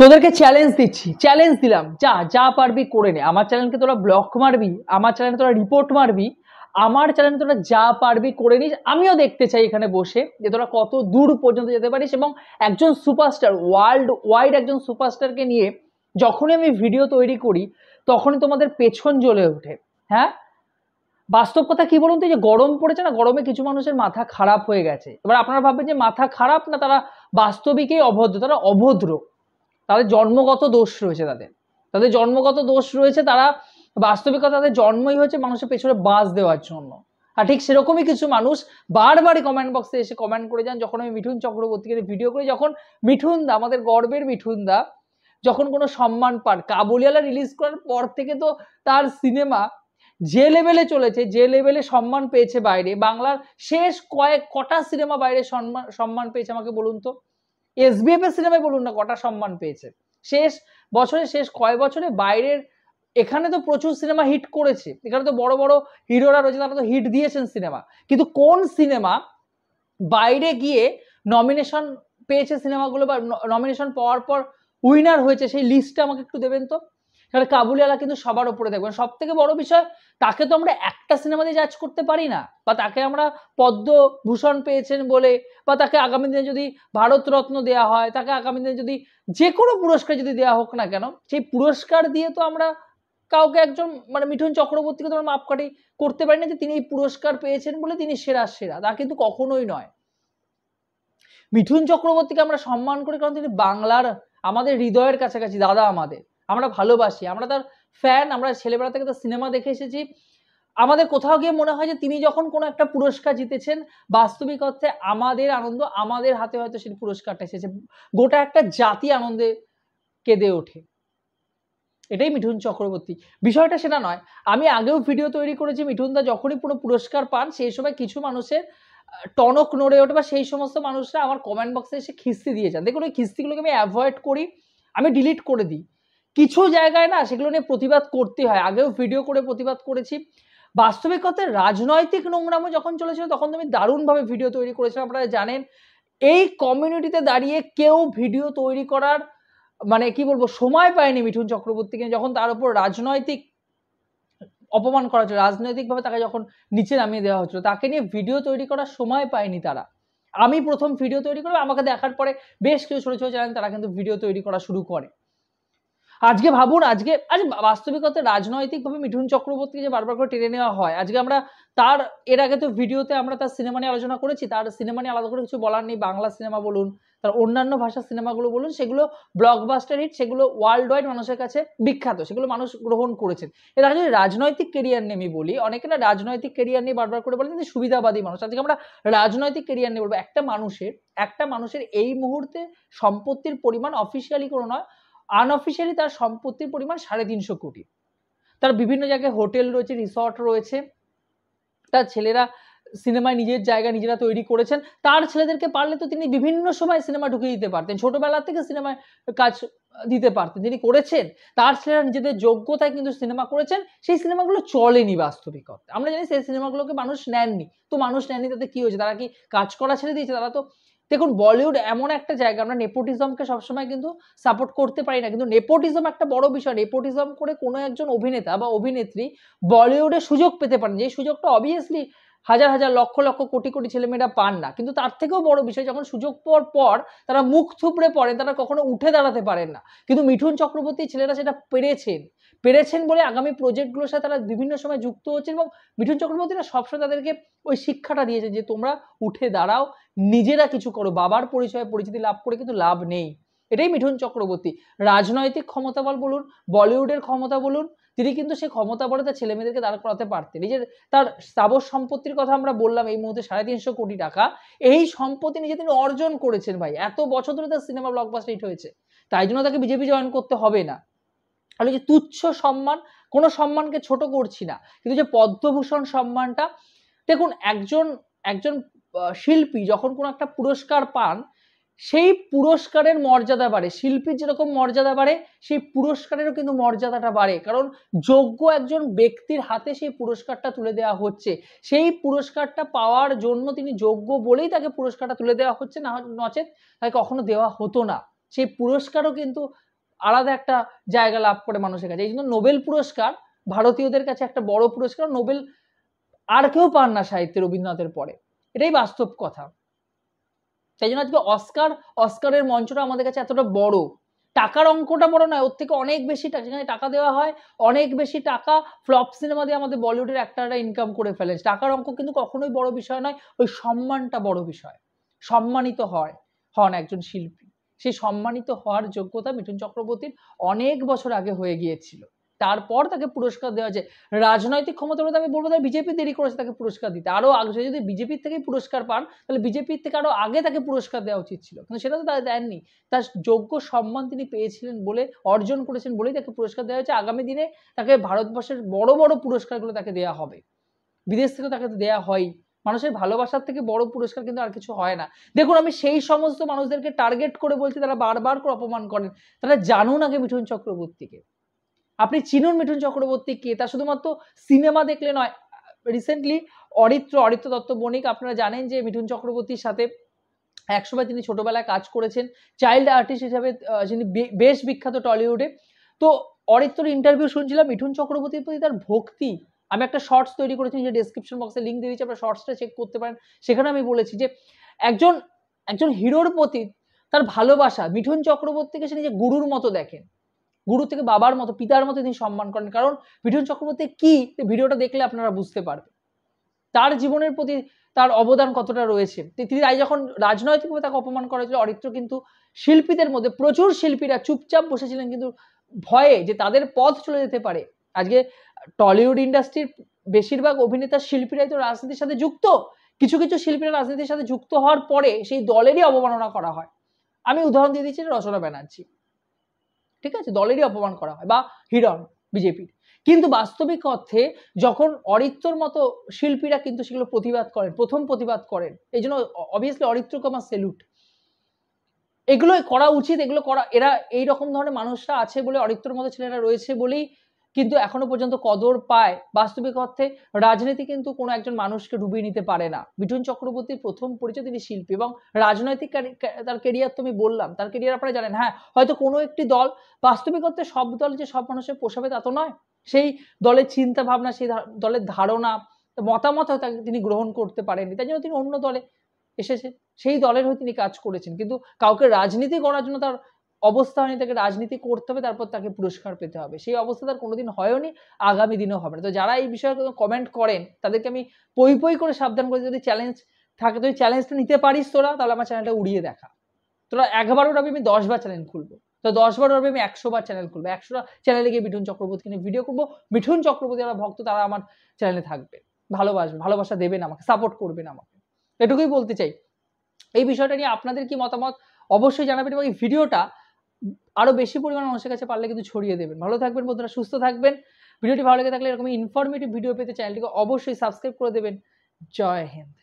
তোদেরকে চ্যালেঞ্জ দিচ্ছি, চ্যালেঞ্জ দিলাম, যা যা পারবি করে নে। আমার চ্যানেলকে তোরা ব্লক মারবি, আমার চ্যানেলে তোরা রিপোর্ট মারবি, আমার চ্যানেলে তোরা যা পারবি করে নিস। আমিও দেখতে চাই এখানে বসে যে তোরা কত দূর পর্যন্ত যেতে পারিস। এবং একজন সুপারস্টার, ওয়ার্ল্ড ওয়াইড একজন সুপারস্টারকে নিয়ে যখনই আমি ভিডিও তৈরি করি তখনই তোমাদের পেছন জ্বলে ওঠে। হ্যাঁ, বাস্তব কথা কি বলুন তো, যে গরম পড়েছে না, গরমে কিছু মানুষের মাথা খারাপ হয়ে গেছে। এবার আপনারা ভাববেন যে মাথা খারাপ না, তারা বাস্তবিকই অভদ্র, তারা অভদ্র, তাদের জন্মগত দোষ রয়েছে, তাদের জন্মগত দোষ রয়েছে। তারা বাস্তবিকতা, তাদের জন্মই হচ্ছে মানুষের পেছনে বাঁশ দেওয়ার জন্য। আর ঠিক সেরকমই কিছু মানুষ বারবারই কমেন্ট বক্সে এসে কমেন্ট করে যান। যখন আমি মিঠুন চক্রবর্তীকে ভিডিও করি, যখন মিঠুন দা, আমাদের গর্বের মিঠুন দা যখন কোনো সম্মান পান, কাবুলিওয়ালা রিলিজ করার পর থেকে তো তার সিনেমা যে লেভেলে চলেছে, যে লেভেলে সম্মান পেয়েছে বাইরে, বাংলার শেষ কটা সিনেমা বাইরে সম্মান পেয়েছে আমাকে বলুন তো। এসবিএফ এর সিনেমায় বলুন না কটা সম্মান পেয়েছে শেষ বছরে, শেষ কয়েক বছরে বাইরের। এখানে তো প্রচুর সিনেমা হিট করেছে, এখানে তো বড় বড় হিরোরা রয়েছে, তারা তো হিট দিয়েছেন সিনেমা, কিন্তু কোন সিনেমা বাইরে গিয়ে নমিনেশন পেয়েছে সিনেমাগুলো, বা নমিনেশন পাওয়ার পর উইনার হয়েছে, সেই লিস্টটা আমাকে একটু দেবেন তো। কারণ কাবুলিওয়ালা কিন্তু সবার উপরে দেখবেন। সব থেকে বড় বিষয়, তাকে তো আমরা একটা সিনেমা দিয়ে জাজ করতে পারি না, বা তাকে আমরা পদ্মভূষণ পেয়েছেন বলে, বা তাকে আগামী দিনে যদি ভারতরত্ন দেওয়া হয়, তাকে আগামী দিনে যদি যে কোনো পুরস্কার যদি দেওয়া হোক না কেন, সেই পুরস্কার দিয়ে তো আমরা কাউকে, একজন মানে মিঠুন চক্রবর্তীকে তো আমরা মাপকাঠি করতে পারি না যে তিনি এই পুরস্কার পেয়েছেন বলে তিনি সেরা সেরা, তা কিন্তু কখনোই নয়। মিঠুন চক্রবর্তীকে আমরা সম্মান করি কারণ তিনি বাংলার, আমাদের হৃদয়ের কাছাকাছি দাদা, আমাদের, আমরা ভালোবাসি, আমরা তার ফ্যান, আমরা ছেলেবেলা থেকে তার সিনেমা দেখে এসেছি। আমাদের কোথাও গিয়ে মনে হয় যে তিনি যখন কোনো একটা পুরস্কার জিতেছেন, বাস্তবিক অর্থে আমাদের আনন্দ, আমাদের হাতে হয়তো সেই পুরস্কারটা এসেছে, গোটা একটা জাতি আনন্দে কেঁদে ওঠে। এটাই মিঠুন চক্রবর্তী। বিষয়টা সেটা নয়। আমি আগেও ভিডিও তৈরি করেছি, মিঠুন দা যখনই কোনো পুরস্কার পান সেই সময় কিছু মানুষের টনক নড়ে ওঠে, বা সেই সমস্ত মানুষরা আমার কমেন্ট বক্সে এসে খিস্তি দিয়ে যান। দেখুন, ওই খিস্তিগুলোকে আমি অ্যাভয়েড করি, আমি ডিলিট করে দিই। কিছু জায়গায় না সেগুলো নিয়ে প্রতিবাদ করতে হয়, আগেও ভিডিও করে প্রতিবাদ করেছি। বাস্তবিক কথায় রাজনৈতিক নোংরামো যখন চলেছিল তখন তো আমি দারুণভাবে ভিডিও তৈরি করেছিলাম। আপনারা জানেন, এই কমিউনিটিতে দাঁড়িয়ে কেউ ভিডিও তৈরি করার মানে কি বলবো সময় পায়নি মিঠুন চক্রবর্তীকে, যখন তার উপর রাজনৈতিক অপমান করা হচ্ছিল, রাজনৈতিকভাবে তাকে যখন নিচে নামিয়ে দেওয়া হচ্ছিল, তাকে নিয়ে ভিডিও তৈরি করার সময় পায়নি তারা। আমি প্রথম ভিডিও তৈরি করবো, আমাকে দেখার পরে বেশ কিছু ছোট ছোট চ্যানেল তারা কিন্তু ভিডিও তৈরি করা শুরু করে। আজকে ভাবুন, আজকে বাস্তবিকতা রাজনৈতিকভাবে মিঠুন চক্রবর্তীকে যে বারবার করে টেনে নেওয়া হয়, আজকে আমরা তার, এর আগে তো ভিডিওতে আমরা তার সিনেমা নিয়ে আলোচনা করেছি, তার সিনেমা নিয়ে আলাদা করে কিছু বলার নেই। বাংলা সিনেমা বলুন, তার অন্যান্য ভাষার সিনেমাগুলো বলুন, সেগুলো ব্লকবাস্টার হিট, সেগুলো ওয়ার্ল্ড ওয়াইড মানুষের কাছে বিখ্যাত, সেগুলো মানুষ গ্রহণ করেছেন। এর আগে যদি রাজনৈতিক কেরিয়ার নিয়ে আমি বলি, অনেকে না রাজনৈতিক কেরিয়ার নিয়ে বারবার করে বলেন যে সুবিধাবাদী মানুষ। আজকে আমরা রাজনৈতিক কেরিয়ার নিয়ে বলবো। একটা মানুষের এই মুহূর্তে সম্পত্তির পরিমাণ অফিসিয়ালি কোনো নয়, আনঅফিসিয়ালি তার সম্পত্তির পরিমাণ 350 কোটি। তার বিভিন্ন জায়গায় হোটেল রয়েছে, রিসর্ট রয়েছে, তার ছেলেরা সিনেমায় নিজের জায়গা নিজেরা তৈরি করেছেন। তার ছেলেদেরকে পারলে তো তিনি বিভিন্ন সময় সিনেমা ঢুকিয়ে দিতে পারতেন, ছোটবেলা থেকে সিনেমায় কাজ দিতে পারতেন, তিনি করেছেন। তার ছেলেরা নিজেদের যোগ্যতায় কিন্তু সিনেমা করেছেন, সেই সিনেমাগুলো চলেনি বাস্তবিকতা। আমরা জানি সেই সিনেমাগুলোকে মানুষ নেননি, তো মানুষ নেননি তাতে কি হয়েছে, তারা কি কাজ করা ছেড়ে দিয়েছে? তারা তো, দেখুন, বলিউড এমন একটা জায়গা, আমরা নেপোটিজমকে সবসময় কিন্তু সাপোর্ট করতে পারি না, কিন্তু নেপোটিজম একটা বড় বিষয়। নেপোটিজম করে কোনো একজন অভিনেতা বা অভিনেত্রী বলিউডে সুযোগ পেতে পারেন, যে সুযোগটা অবভিয়াসলি হাজার হাজার লক্ষ লক্ষ কোটি কোটি ছেলেমেয়েরা পান না। কিন্তু তার থেকেও বড় বিষয়, যখন সুযোগ পাওয়ার পর তারা মুখ থুবড়ে পড়েন, তারা কখনো উঠে দাঁড়াতে পারেন না। কিন্তু মিঠুন চক্রবর্তী ছেলেরা সেটা পেরেছেন বলে আগামী প্রজেক্টগুলোর সাথে তারা বিভিন্ন সময় যুক্ত হচ্ছেন। এবং মিঠুন চক্রবর্তীরা সবসময় তাদেরকে ওই শিক্ষাটা দিয়েছে যে তোমরা উঠে দাঁড়াও, নিজেরা কিছু করো, বাবার পরিচয়ে পরিচিতি লাভ করে কিন্তু লাভ নেই। এটাই মিঠুন চক্রবর্তী। রাজনৈতিক ক্ষমতা বলুন, বলিউডের ক্ষমতা বলুন, তিনি কিন্তু সেই ক্ষমতা বলে তার ছেলে মেয়েদেরকে দাঁড় করাতে পারতেন। নিজের তার স্থাবর সম্পত্তির কথা আমরা বললাম, এই মুহূর্তে 350 কোটি টাকা, এই সম্পত্তি নিজে তিনি অর্জন করেছেন। ভাই, এত বছর ধরে তার সিনেমা ব্লকবাস্টার হিট হয়েছে, তাই জন্য তাকে বিজেপি জয়েন করতে হবে না। আর যে তুচ্ছ সম্মান, কোনো সম্মানকে ছোট করছি না, কিন্তু যে পদ্মভূষণ সম্মানটা, দেখুন, একজন একজন শিল্পী যখন কোনো একটা পুরস্কার পান, সেই পুরস্কারের মর্যাদা বাড়ে, শিল্পীর যেরকম মর্যাদা বাড়ে সেই পুরস্কারেরও কিন্তু মর্যাদাটা বাড়ে, কারণ যোগ্য একজন ব্যক্তির হাতে সেই পুরস্কারটা তুলে দেওয়া হচ্ছে। সেই পুরস্কারটা পাওয়ার জন্য তিনি যোগ্য বলেই তাকে পুরস্কারটা তুলে দেওয়া হচ্ছে, না নচেত তাকে কখনো দেওয়া হতো না। সেই পুরস্কারও কিন্তু আলাদা একটা জায়গা লাভ করে মানুষের কাছে। এই জন্য নোবেল পুরস্কার ভারতীয়দের কাছে একটা বড় পুরস্কার। নোবেল আর কেউ পান না সাহিত্যে রবীন্দ্রনাথের পরে, এটাই বাস্তব কথা। তাই জন্য আজকে অস্কারের মঞ্চটা আমাদের কাছে এতটা বড়। টাকার অঙ্কটা বড় নয়, ওর থেকে অনেক বেশি যেখানে টাকা দেওয়া হয়, অনেক বেশি টাকা ফ্লপ সিনেমা দিয়ে আমাদের বলিউডের অ্যাক্টররা ইনকাম করে ফেলে। টাকার অঙ্ক কিন্তু কখনোই বড় বিষয় নয়, ওই সম্মানটা বড় বিষয়। সম্মানিত হন একজন শিল্পী, সেই সম্মানিত হওয়ার যোগ্যতা মিঠুন চক্রবর্তীর অনেক বছর আগে হয়ে গিয়েছিল। তারপর তাকে পুরস্কার দেওয়া যায়। রাজনৈতিক ক্ষমতা বলতে আমি বলবো তাই বিজেপি দেরি করেছে তাকে পুরস্কার দিতে। আরো আগে যদি বিজেপির থেকেই পুরস্কার পান, তাহলে বিজেপির থেকে আরো আগে তাকে পুরস্কার দেওয়া উচিত ছিল, কিন্তু সেটা তো তারা দেননি। তার যোগ্য সম্মান তিনি পেয়েছিলেন বলে, অর্জন করেছেন বলেই তাকে পুরস্কার দেওয়া হয়েছে। আগামী দিনে তাকে ভারতবর্ষের বড় বড় পুরস্কারগুলো তাকে দেওয়া হবে, বিদেশ থেকে তাকে দেওয়া হয়। মানুষের ভালোবাসার থেকে বড় পুরস্কার কিন্তু আর কিছু হয় না। দেখুন, আমি সেই সমস্ত মানুষদেরকে টার্গেট করে বলছি তারা বারবার করে অপমান করেন। তারা জানুন আগে মিঠুন চক্রবর্তীকে, আপনি চিনুন মিঠুন চক্রবর্তী কে, তা শুধুমাত্র সিনেমা দেখলে নয়। রিসেন্টলি অরিত্র দত্ত বণিক, আপনারা জানেন যে মিঠুন চক্রবর্তীর সাথে একসময় তিনি ছোটবেলায় কাজ করেছেন চাইল্ড আর্টিস্ট হিসাবে, যিনি বেশ বিখ্যাত টলিউডে। তো অরিত্রর ইন্টারভিউ শুনছিলাম, মিঠুন চক্রবর্তীর প্রতি তার ভক্তি। আমি একটা শর্টস তৈরি করেছি, যে ডেসক্রিপশন বক্সে লিঙ্ক দিয়ে দিচ্ছি, আপনারা শর্টসটা চেক করতে পারেন। সেখানে আমি বলেছি যে একজন হিরোর প্রতি তার ভালোবাসা, মিঠুন চক্রবর্তীকে সে নিজে গুরুর মতো দেখেন, গুরু থেকে বাবার মতো, পিতার মতো তিনি সম্মান করেন। কারণ মিঠুন চক্রবর্তী কি, ভিডিওটা দেখলে আপনারা বুঝতে পারবেন তার জীবনের প্রতি তার অবদান কতটা রয়েছে। তিনি তাই যখন রাজনৈতিকভাবে তাকে অপমান করা হয়েছিল, অরিত্র কিন্তু শিল্পীদের মধ্যে প্রচুর শিল্পীরা চুপচাপ বসেছিলেন, কিন্তু ভয়ে যে তাদের পথ চলে যেতে পারে। আজকে টলিউড ইন্ডাস্ট্রির বেশিরভাগ অভিনেতা শিল্পীরাই তো রাজনীতির সাথে যুক্ত। কিছু কিছু শিল্পীরা রাজনীতির সাথে যুক্ত হওয়ার পরে সেই দলেরই অবমাননা করা হয়। আমি উদাহরণ দিয়ে দিচ্ছি রচনা ব্যানার্জি, ঠিক আছে, দলেরই অপমান করা হয়, বা হিরণ বিজেপির। কিন্তু বাস্তবিক অর্থে যখন অরিত্রর মতো শিল্পীরা কিন্তু সেগুলো প্রতিবাদ করেন, প্রথম প্রতিবাদ করেন, এই জন্য অবভিয়াসলি অরিত্রকে আমার সেলুট। এগুলো করা উচিত, এগুলো করা, এরা এইরকম ধরনের মানুষরা আছে বলে, অরিত্রর মতো ছেলেরা রয়েছে বলেই কিন্তু এখনো পর্যন্ত কদর পায়। বাস্তবিক অর্থে রাজনীতি কিন্তু কোনো একজন মানুষকে ডুবিয়ে নিতে পারে না। মিঠুন চক্রবর্তীর প্রথম পরিচয় তিনি শিল্পী, এবং রাজনৈতিক তার কেরিয়ার তো আমি বললাম, তার কেরিয়ার আপনারা জানেন। হ্যাঁ, হয়তো কোনো একটি দল, বাস্তবিক অর্থে সব দল যে সব মানুষের পোষাবে তা তো নয়। সেই দলের চিন্তা ভাবনা, সেই দলের ধারণা, মতামত হয়তো তিনি গ্রহণ করতে পারেননি, তাই জন্য তিনি অন্য দলে এসেছেন, সেই দলের হয়ে তিনি কাজ করেছেন। কিন্তু কাউকে রাজনীতি করার জন্য তার অবস্থা হয়নি, তাকে রাজনীতি করতে হবে, তারপর তাকে পুরস্কার পেতে হবে, সেই অবস্থা তার কোনোদিন হয়নি, আগামী দিনেও হবে না। তো যারা এই বিষয়ে কমেন্ট করেন তাদেরকে আমি পই করে সাবধান করে, যদি চ্যালেঞ্জ থাকে তো চ্যালেঞ্জটা নিতে পারিস তোরা, তাহলে আমার চ্যানেলটা উড়িয়ে দেখা। তোরা 11 বার আমি 10 বার চ্যানেল খুলবো, তো 10 বার আমি 100 বার চ্যানেল খুলবো, 100টা চ্যানেলে গিয়ে মিঠুন চক্রবর্তীকে নিয়ে ভিডিও করবো। মিঠুন চক্রবর্তী যারা ভক্ত তারা আমার চ্যানেলে থাকবে, ভালোবাসবে, ভালোবাসা দেবেন আমাকে, সাপোর্ট করবেন আমাকে, এটুকুই বলতে চাই। এই বিষয়টা নিয়ে আপনাদের কি মতামত অবশ্যই জানাবেন, এবং এই ভিডিওটা আরো বেশি পরিমাণ মানুষের কাছে পারলে কিন্তু ছড়িয়ে দেবেন। ভালো থাকবেন বন্ধুরা, সুস্থ থাকবেন। ভিডিওটি ভালো লেগে থাকলে এরকম ইনফরমেটিভ ভিডিও পেতে চ্যানেলটিকে অবশ্যই সাবস্ক্রাইব করে দেবেন। জয় হিন্দ।